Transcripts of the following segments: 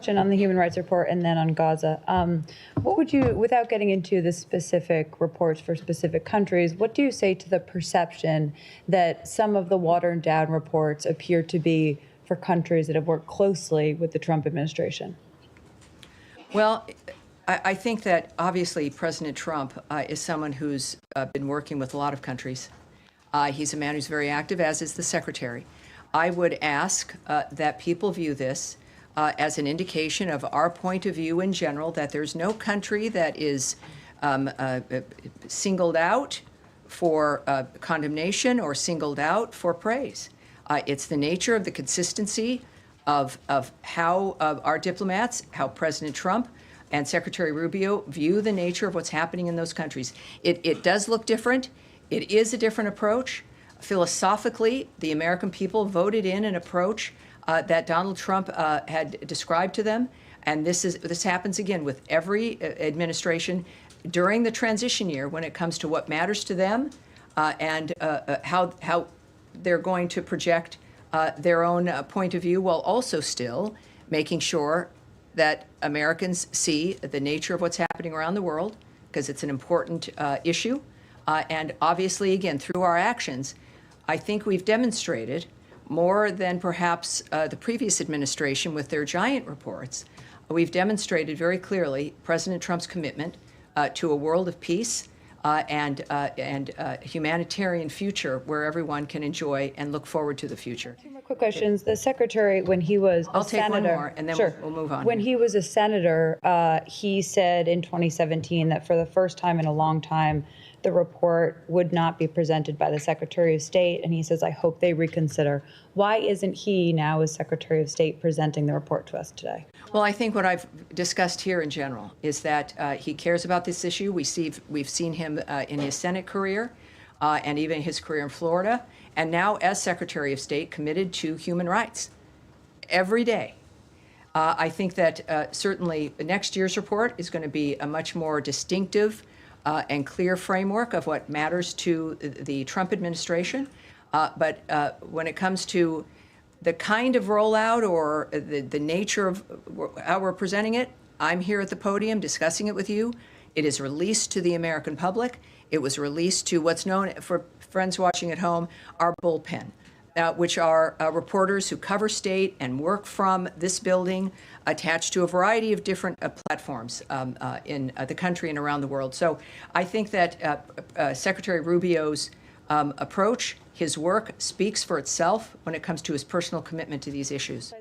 On the human rights report and then on Gaza. What would you, without getting into the specific reports for specific countries, what do you say to the perception that some of the watered down reports appear to be for countries that have worked closely with the Trump administration? Well, I think that obviously President Trump is someone who's been working with a lot of countries. He's a man who's very active, as is the secretary. I would ask that people view this as an indication of our point of view in general, that there's no country that is singled out for condemnation or singled out for praise. It's the nature of the consistency of how our diplomats, how President Trump and Secretary Rubio view the nature of what's happening in those countries. It does look different. It is a different approach. Philosophically, the American people voted in an approach that Donald Trump had described to them, and this happens again with every administration during the transition year when it comes to what matters to them and how they're going to project their own point of view, while also still making sure that Americans see the nature of what's happening around the world, because it's an important issue. And obviously, again, through our actions, I think we've demonstrated more than perhaps the previous administration with their giant reports. We've demonstrated very clearly President Trump's commitment to a world of peace and a humanitarian future where everyone can enjoy and look forward to the future. Two more quick questions. The secretary, when he was I'll a take senator, one more, and then sure. we'll move on. When he was a senator, he said in 2017 that for the first time in a long time, the report would not be presented by the Secretary of State, and he says, I hope they reconsider. Why isn't he now, as Secretary of State, presenting the report to us today? Well, I think what I've discussed here in general is that he cares about this issue. We've seen him in his Senate career and even his career in Florida, and now as Secretary of State, committed to human rights every day. I think that certainly next year's report is going to be a much more distinctive and clear framework of what matters to the Trump administration. But when it comes to the kind of rollout or the nature of how we're presenting it, I'm here at the podium discussing it with you. It is released to the American public. It was released to what's known, for friends watching at home, our bullpen, which are reporters who cover state and work from this building, attached to a variety of different platforms in the country and around the world. So I think that Secretary Rubio's approach, his work, speaks for itself when it comes to his personal commitment to these issues.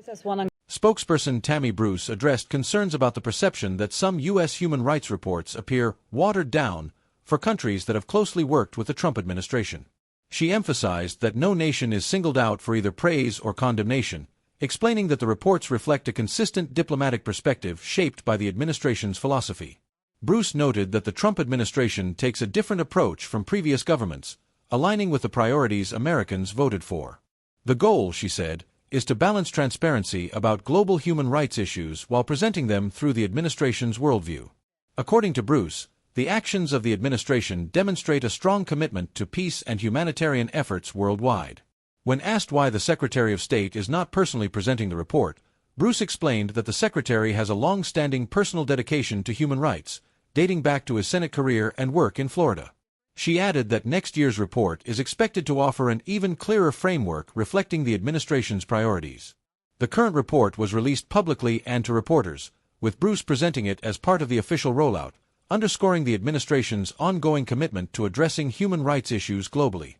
Spokesperson Tammy Bruce addressed concerns about the perception that some U.S. human rights reports appear watered down for countries that have closely worked with the Trump administration. She emphasized that no nation is singled out for either praise or condemnation, explaining that the reports reflect a consistent diplomatic perspective shaped by the administration's philosophy. Bruce noted that the Trump administration takes a different approach from previous governments, aligning with the priorities Americans voted for. The goal, she said, is to balance transparency about global human rights issues while presenting them through the administration's worldview. According to Bruce, the actions of the administration demonstrate a strong commitment to peace and humanitarian efforts worldwide. When asked why the Secretary of State is not personally presenting the report, Bruce explained that the Secretary has a long-standing personal dedication to human rights, dating back to his Senate career and work in Florida. She added that next year's report is expected to offer an even clearer framework reflecting the administration's priorities. The current report was released publicly and to reporters, with Bruce presenting it as part of the official rollout, underscoring the administration's ongoing commitment to addressing human rights issues globally.